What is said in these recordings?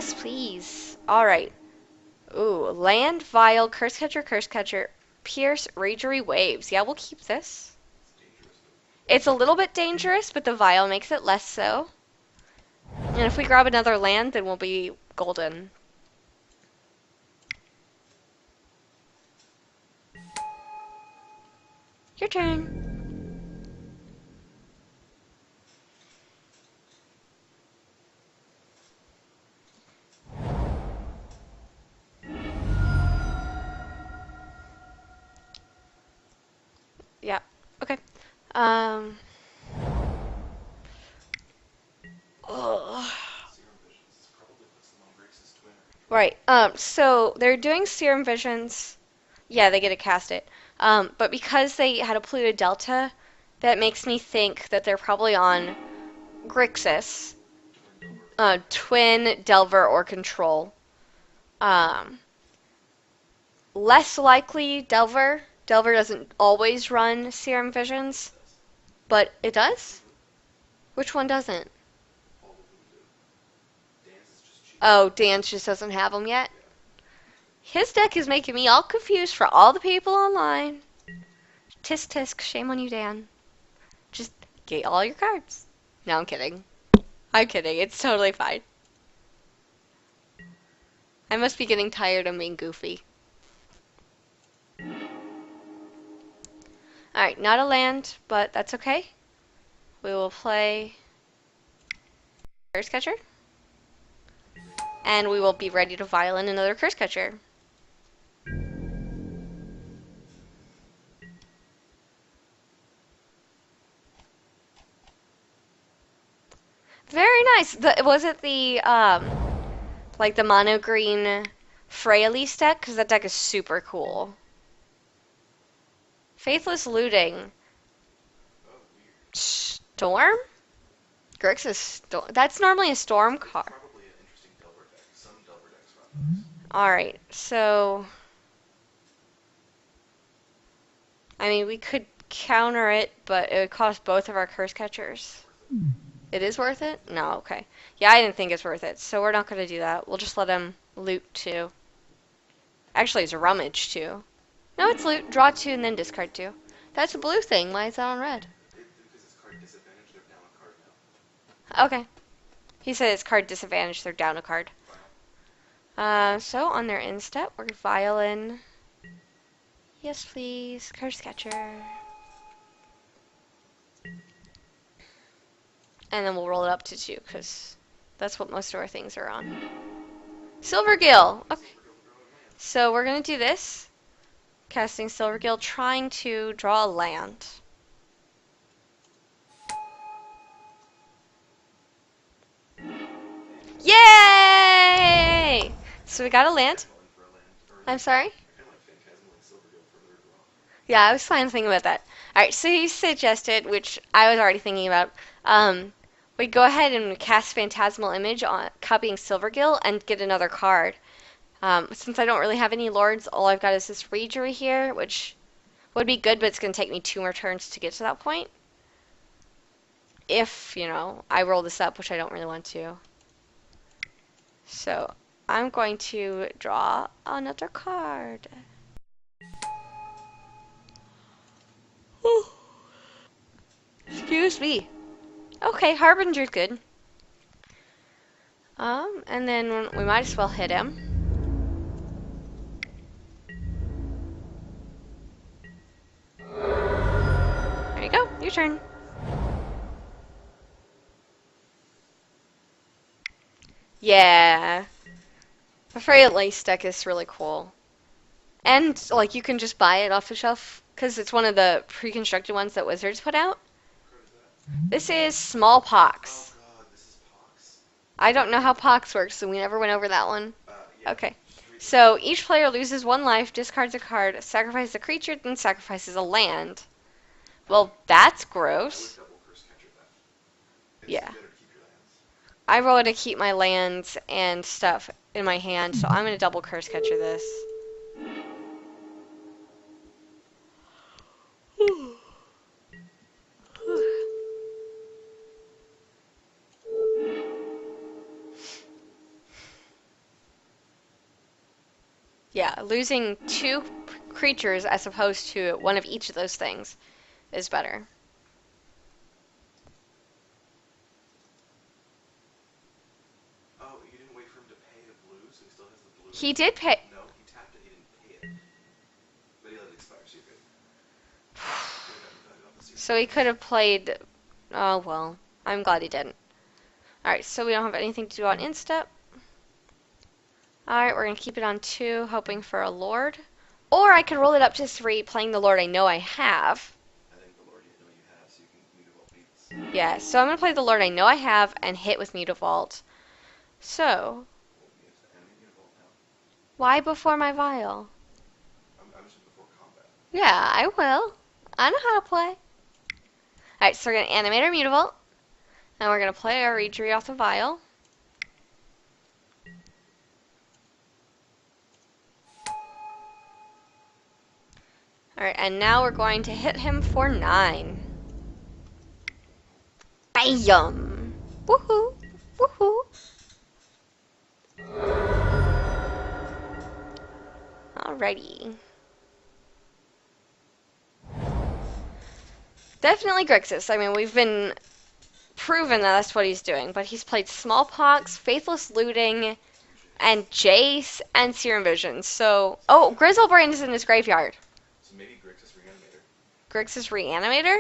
Yes, please. Alright. Ooh, land, vial, curse catcher, pierce, ragery, waves. Yeah, we'll keep this. It's a little bit dangerous, but the vial makes it less so. And if we grab another land, then we'll be golden. Your turn. Yeah, okay. Um. Ugh. Right. So they're doing serum visions. Yeah, they get to cast it. But because they had a polluted delta, that makes me think that they're probably on Grixis, Twin, Delver, or Control. Um, Less likely Delver. Delver doesn't always run serum visions, but it does? Which one doesn't? Oh, Dan just doesn't have them yet. His deck is making me all confused for all the people online. Tisk tisk, shame on you, Dan. Just get all your cards. No, I'm kidding. I'm kidding. It's totally fine. I must be getting tired of being goofy. Alright, not a land, but that's okay. We will play Curse Catcher. And we will be ready to violin another Curse Catcher. Very nice. Was it the, like the mono green Freyalise deck? Because that deck is super cool. Faithless Looting. Storm? Grixis. That's normally a storm card. Alright, so. I mean, we could counter it, but it would cost both of our curse catchers. It is worth it? No, okay. Yeah, I didn't think it's worth it, so we're not going to do that. We'll just let him loot 2. Actually, it's a rummage 2. No, it's loot. Draw 2 and then discard 2. That's a blue thing. Why is that on red? Okay. He said it's card disadvantage. They're down a card. So on their end step, we're violin. Yes, please. Curse catcher. And then we'll roll it up to 2, because that's what most of our things are on. Silvergill! Okay. So we're going to do this. Casting Silvergill, trying to draw a land. Yay! So we got a land. I'm sorry? Yeah, I was fine thinking about that. Alright, so he suggested, which I was already thinking about, we go ahead and cast Phantasmal Image on copying Silvergill and get another card. Since I don't really have any lords, all I've got is this Ragery here, which would be good, but it's going to take me 2 more turns to get to that point. If, I roll this up, which I don't really want to. So, I'm going to draw another card. Excuse me. Okay, Harbinger's good. And then we might as well hit him. There you go, your turn. Yeah. The Freya Lace deck is really cool. And, like, you can just buy it off the shelf, because it's one of the pre-constructed ones that Wizards put out. This is Smallpox. I don't know how Pox works, so we never went over that one. Okay. So, each player loses 1 life, discards a card, sacrifices a creature, then sacrifices a land. Well, that's gross. Yeah. I roll to keep my lands and stuff in my hand, so I'm going to double Curse Catcher this. Yeah, losing two creatures as opposed to one of each of those things is better. Oh, you didn't wait for him to pay a blue, so he still has the blue in He his did hand? pay. No, he tapped it, he didn't pay it. But he let it expire, so you're good. Could have gotten value off the Searing So he Blades. could have played. Oh well. I'm glad he didn't. Alright, so we don't have anything to do on instep. Alright, we're going to keep it on 2, hoping for a Lord. Or I could roll it up to 3, playing the Lord I know I have. I think the Lord you know you have, so you can Mutavault Beats. Yeah, so I'm going to play the Lord I know I have and hit with Mutavault. So, Well, you have to animate Mutavault now. why before my Vial? I was just before combat. Yeah, I will. I know how to play. Alright, so we're going to animate our Mutavault. And we're going to play our Reedry off the Vial. Alright, and now we're going to hit him for 9. Bam! Woohoo! Woohoo! Alrighty. Definitely Grixis. I mean, we've been proven that that's what he's doing, but he's played Smallpox, Faithless Looting, and Jace, and Serum Vision. So, oh, Grizzlebrand is in his graveyard. So maybe Grixis Reanimator. Grixis Reanimator?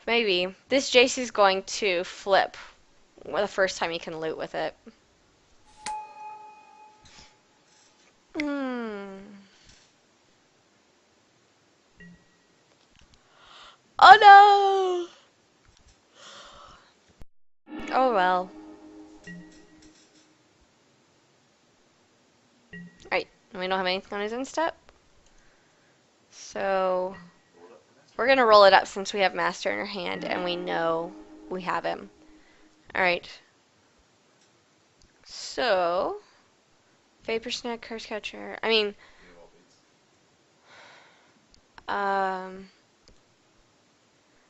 Maybe. Maybe. This Jace is going to flip the first time he can loot with it. Hmm. Oh no! Oh well. Right, we don't have anything on his instep. So, Roll it up for Master. we're gonna roll it up since we have Master in our hand and we know we have him. Alright. So, Vapor Snag, Curse Catcher. I mean, Mutavault Beats.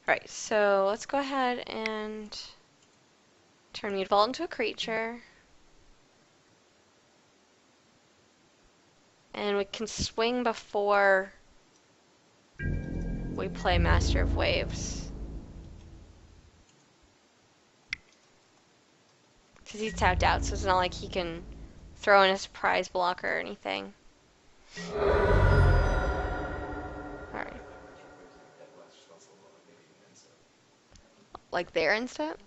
right, so let's go ahead and turn Mutavault into a creature. And we can swing before we play Master of Waves. Because he's tapped out, so it's not like he can throw in a surprise blocker or anything. Alright. Like their instant?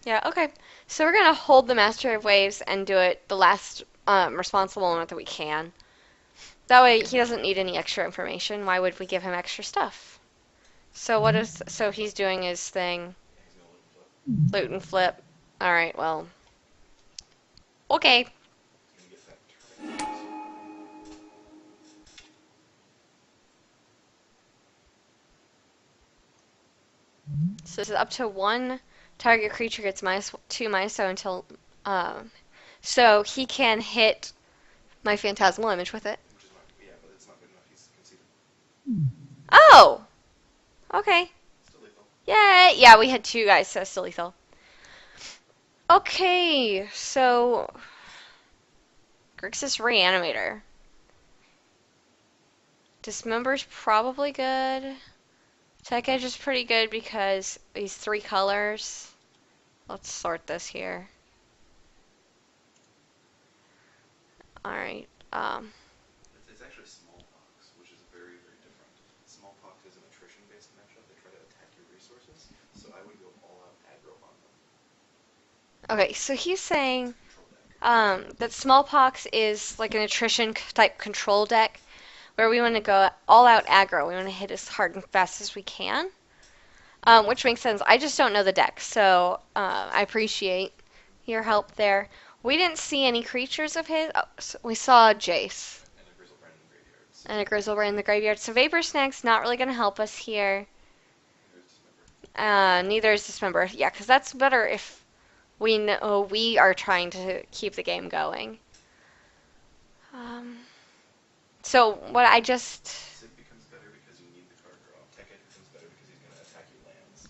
Yeah, okay. So we're gonna hold the Master of Waves and do it the last responsible moment that we can. That way he doesn't need any extra information. Why would we give him extra stuff? So he's doing his thing. Loot and flip. Alright, well. Okay. So this is up to 1 target creature gets -2, -0 until so he can hit my phantasmal image with it. Which is not, yeah, but it's not good enough. He's conceded. Oh! Okay. Still lethal. Yay! Yeah, we had 2 guys, so still lethal. Okay, so Grixis Reanimator. Dismember's probably good. Tech Edge is pretty good because he's 3 colors. Let's sort this here. Alright, It's actually Smallpox, which is very, very different. Smallpox is an attrition-based matchup. They try to attack your resources, so I would go all-out aggro on them. okay, so he's saying Control deck. that Smallpox is like an attrition type control deck where we want to go all out aggro. We want to hit as hard and fast as we can, which makes sense. I just don't know the deck, so I appreciate your help there. We didn't see any creatures of his. Oh, so we saw Jace. And a Grizzlebrand in the graveyards. And a Grizzlebrand in the graveyard. So Vapor Snag's not really going to help us here. Neither is Dismember. Yeah, because that's better if we know we are trying to keep the game going. So what I just... Sid becomes better because you need the card draw. Tech Edge becomes better because he's going to attack your lands.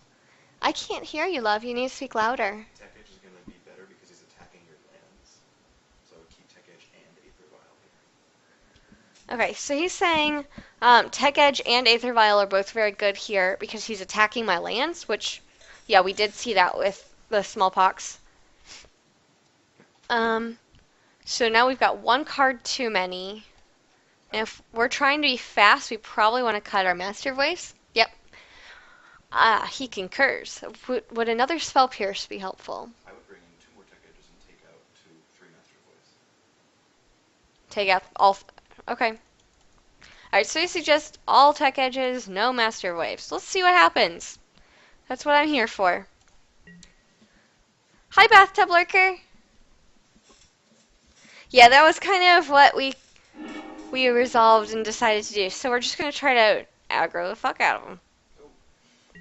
I can't hear you, love. You need to speak louder. Tech Edge is going to be better because he's attacking your lands. So I would keep Tech Edge and Okay, so he's saying Tech Edge and Aether Vial are both very good here because he's attacking my lands, which, yeah, we did see that with the smallpox. Um, so now we've got one card too many. And if we're trying to be fast, we probably want to cut our Master Voice. Yep. Ah, he concurs. Would another Spell Pierce be helpful? I would bring in two more tech edges and take out three master voice. Take out all. Okay. Alright, so you suggest all Tech Edges, no Master Waves. Let's see what happens. That's what I'm here for. Hi, Bathtub Lurker. Yeah, that was kind of what we resolved and decided to do. So we're just gonna try to aggro the fuck out of them.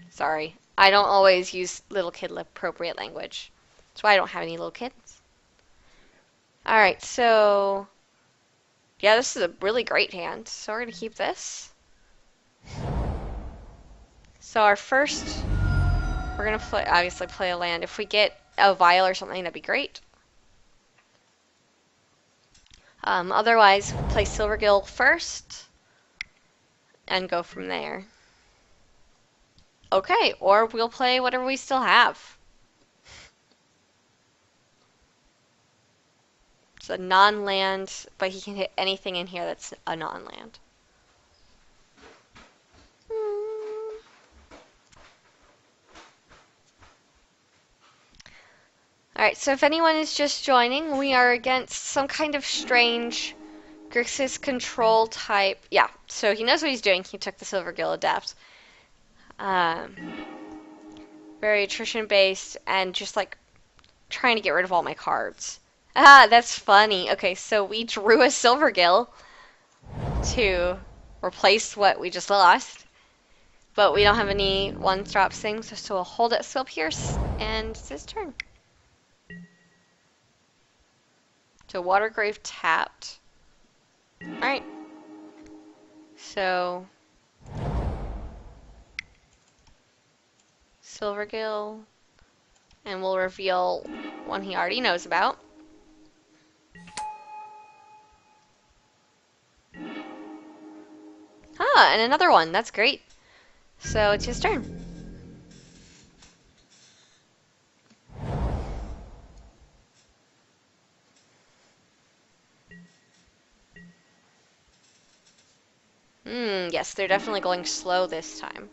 Sorry, I don't always use little kid appropriate language. That's why I don't have any little kids. All right, so yeah, this is a really great hand. So we're gonna keep this. So our first, we're gonna play obviously play a land. If we get a vial or something, that'd be great. Otherwise, play Silvergill first and go from there. Okay, or we'll play whatever we still have. It's a non-land, but he can hit anything in here that's a non-land. Alright, so if anyone is just joining, we are against some kind of strange Grixis control type. Yeah, so he knows what he's doing. He took the Silvergill Adept. Um, Very attrition based and just like trying to get rid of all my cards. Ah, that's funny. Okay, so we drew a Silvergill to replace what we just lost, but we don't have any one-drops things, so we'll hold it Skill Pierce, and it's his turn. So Watergrave tapped. Alright. So Silvergill, and we'll reveal one he already knows about. Ah, and another one. That's great. So it's his turn. Yes, they're definitely going slow this time.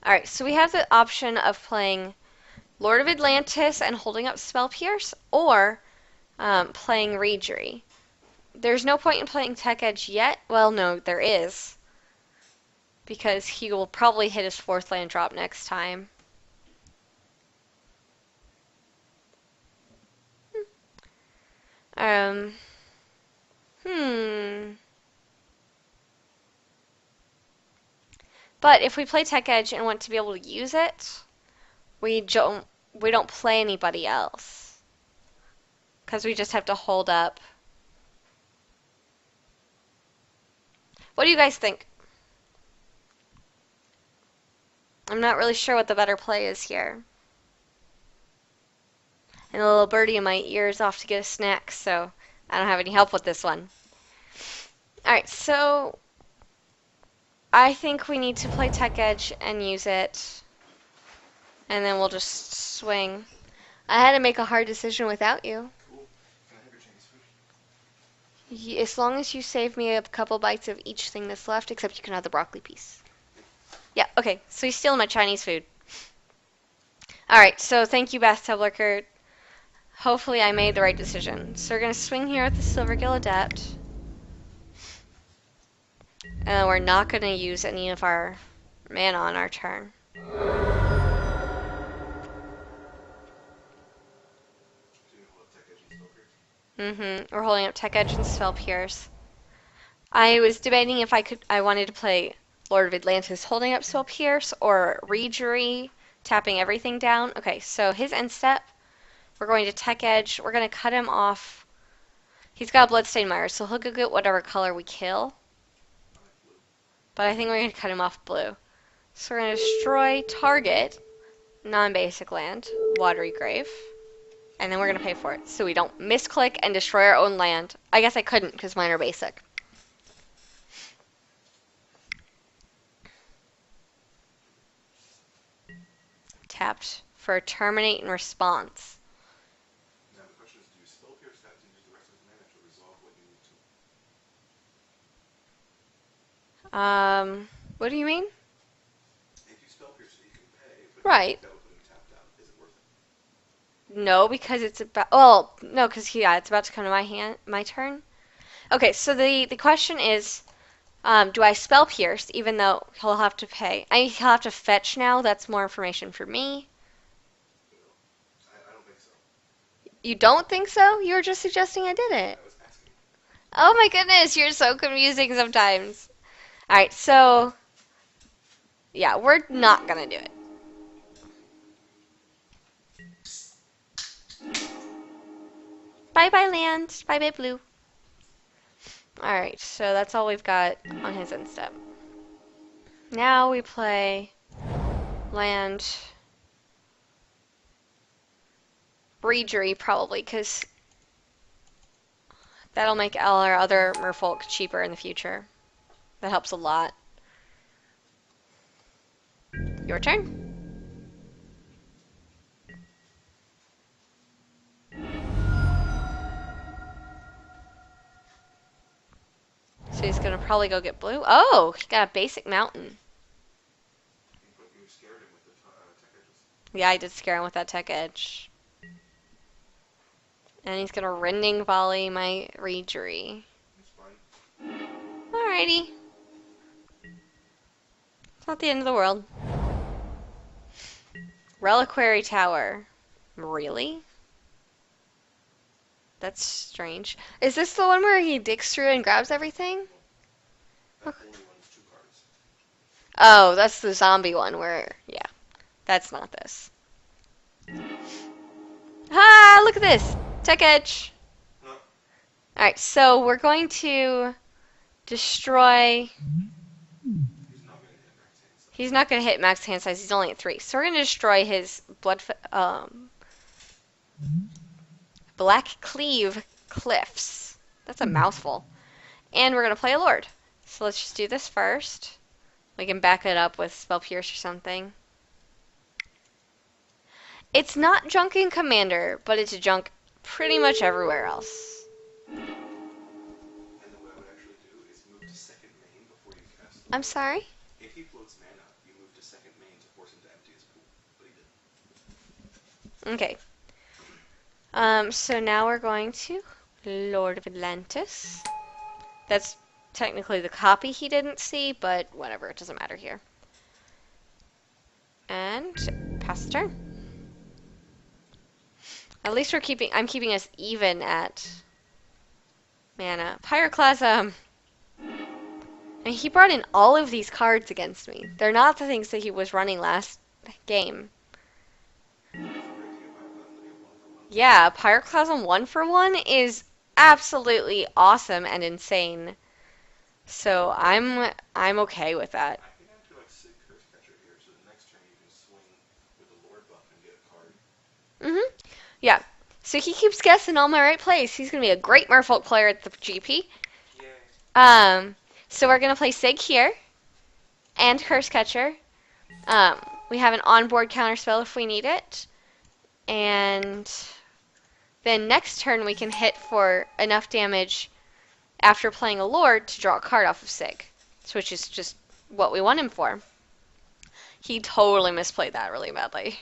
Alright, so we have the option of playing Lord of Atlantis and holding up Spell Pierce, or playing Reejerey. There's no point in playing Tech Edge yet. Well, no, there is. Because he will probably hit his fourth land drop next time. Um, hmm. But if we play Tech Edge and want to be able to use it, we don't play anybody else. Because we just have to hold up. What do you guys think? I'm not really sure what the better play is here. And the little birdie in my ear is off to get a snack, so I don't have any help with this one. Alright, so I think we need to play Tech Edge and use it. And then we'll just swing. I had to make a hard decision without you. Cool. Can I have your Chinese food? As long as you save me a couple bites of each thing that's left, except you can have the broccoli piece. Yeah, okay, so he's stealing my Chinese food. Alright, so thank you, Bathtub Lurker. Hopefully I made the right decision. So we're going to swing here with the Silvergill Adept. And we're not going to use any of our mana on our turn. So you hold tech edge and spell pierce? We're holding up Tech Edge and Spell Pierce. I was debating if I wanted to play Lord of Atlantis holding up Spell Pierce or Reejerey tapping everything down. Okay, so his end step, we're going to Tech Edge. We're going to cut him off. He's got a Bloodstained Mire, so he'll go get whatever color we kill. But I think we're going to cut him off blue. So we're going to destroy target non-basic land, Watery Grave. And then we're going to pay for it. So we don't misclick and destroy our own land. I guess I couldn't because mine are basic. tapped for terminate in response. Now the question is, do you spell pierce tapped and use the rest of his mana to resolve what you need to? What do you mean? If you spell pierce, he can pay, but he can Right. take that with him tapped out. Is it worth it? No, because it's about. Well, no, because it's about to come to my turn. Okay, so the question is, do I spell pierce even though he'll have to pay? He'll have to fetch now. That's more information for me. Well, I don't think so. You don't think so? You were just suggesting I did it. I was asking. Oh my goodness, you're so confusing sometimes. All right, so yeah, we're not gonna do it. Bye bye land. Bye bye blue. All right, so that's all we've got on his end step. Now we play land Breegery probably, because that'll make all our other merfolk cheaper in the future. That helps a lot. Your turn. So he's gonna probably go get blue. Oh, he got a basic mountain. You scared him with the tech edges. Yeah, I did scare him with that tech edge. And he's gonna rending volley my Reegery. It's fine. Alrighty. It's not the end of the world. Reliquary Tower. Really? That's strange. Is this the one where he digs through and grabs everything? That only one's 2 cards. Oh, that's the zombie one where, yeah, that's not this. Ah, look at this! Tech edge! No. Alright, so we're going to destroy. He's not going to hit max hand size. He's not going to hit max hand size, he's only at 3. So we're going to destroy his Black Cleave Cliffs. That's a mouthful. And we're going to play a Lord. So let's just do this first. We can back it up with Spell Pierce or something. It's not junk in Commander, but it's junk pretty much everywhere else. And then what I would actually do is move to second main before you cast the I'm Lord. sorry? If he floats mana, you move to second main to force him to empty his pool. But he didn't. Okay. So now we're going to Lord of Atlantis. That's technically the copy he didn't see, but whatever, it doesn't matter here. And pass the turn. At least I'm keeping us even at mana. Pyroclasm! And he brought in all of these cards against me. They're not the things that he was running last game. Yeah, Pyroclasm 1-for-1 is absolutely awesome and insane. So I'm okay with that. I think I feel like Sig Curse Catcher here, so the next turn you can swing with the Lord buff and get a card. Yeah. So he keeps guessing on my right place. He's gonna be a great Merfolk player at the GP. Yay. So we're gonna play Sig here and Curse Catcher. We have an onboard counterspell if we need it. And then next turn we can hit for enough damage after playing a Lord to draw a card off of Sig, which is just what we want him for. He totally misplayed that really badly.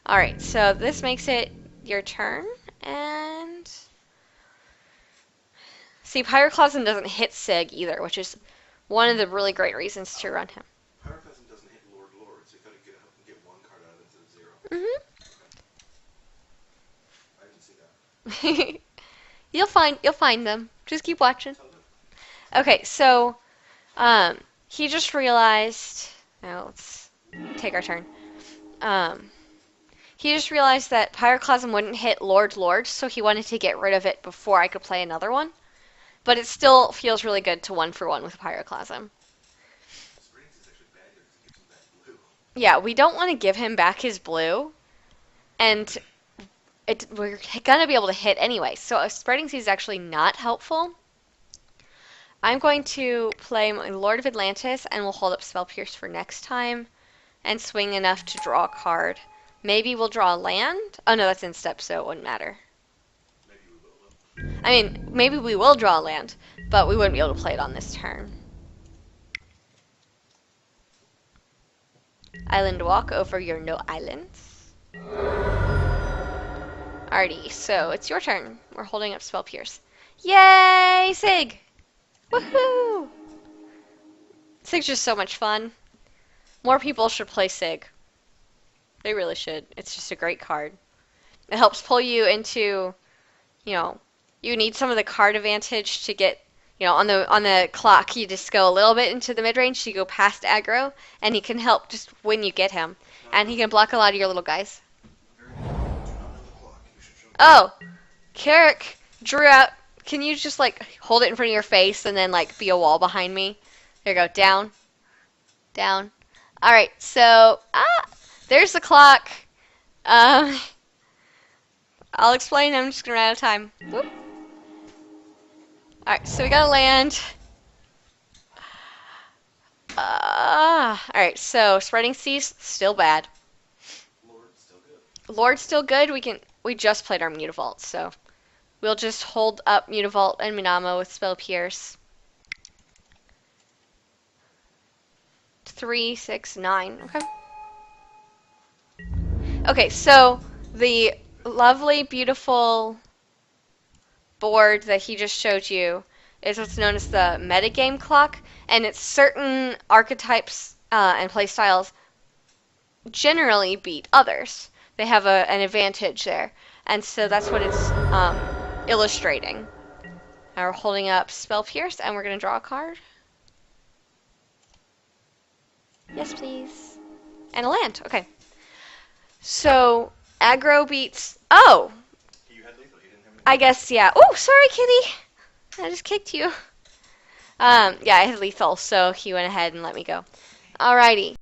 Alright, so this makes it your turn, and see, Pyroclasm doesn't hit Sig either, which is one of the really great reasons to run him. Pyroclasm doesn't hit Lord, so you gotta get 1 card out of it instead of 0. Mm-hmm. Okay. I didn't see that. You'll find them. Just keep watching. Okay, so he just realized. Now let's take our turn. He just realized that Pyroclasm wouldn't hit Lord, so he wanted to get rid of it before I could play another one. But it still feels really good to 1-for-1 with Pyroclasm. Springs is actually bad here because it gives him that blue. Yeah, we don't want to give him back his blue, and we're gonna be able to hit anyway. So Spreading Seas is actually not helpful. I'm going to play my Lord of Atlantis, and we'll hold up Spell Pierce for next time. and swing enough to draw a card. Maybe we'll draw a land. Oh no, that's in step, so it wouldn't matter. Maybe we will, though. I mean, maybe we will draw a land, but we wouldn't be able to play it on this turn. Island walk over your no islands. Alrighty, so it's your turn. We're holding up Spell Pierce. Yay, Sig! Woohoo! Sig's just so much fun. More people should play Sig. They really should. It's just a great card. It helps pull you into, you know, you need some of the card advantage to get, on the clock. You just go a little bit into the mid range. You go past aggro, and he can help just when you get him, and he can block a lot of your little guys. Very good. Do not know the clock. You should show Oh, Carrick drew out. Can you just hold it in front of your face and then be a wall behind me? There you go. Down, down. All right. So there's the clock. I'll explain. I'm just gonna run out of time. Whoop. All right. So we got to land. All right. So spreading seas still bad. Lord, still good. Lord's still good. We just played our Mutavault, so we'll just hold up Mutavault and Minamo with Spell Pierce. 3, 6, 9. Okay. Okay, so the lovely, beautiful board that he just showed you is what's known as the metagame clock, and it's certain archetypes and playstyles generally beat others. They have an advantage there, and so that's what it's illustrating. Now we're holding up Spell Pierce, and we're going to draw a card. Yes, please. And a land. Okay. So, aggro beats... Oh! You had lethal. You didn't have any. I guess, yeah. Oh, sorry, kitty. I just kicked you. Yeah, I had lethal, so he went ahead and let me go. Alrighty.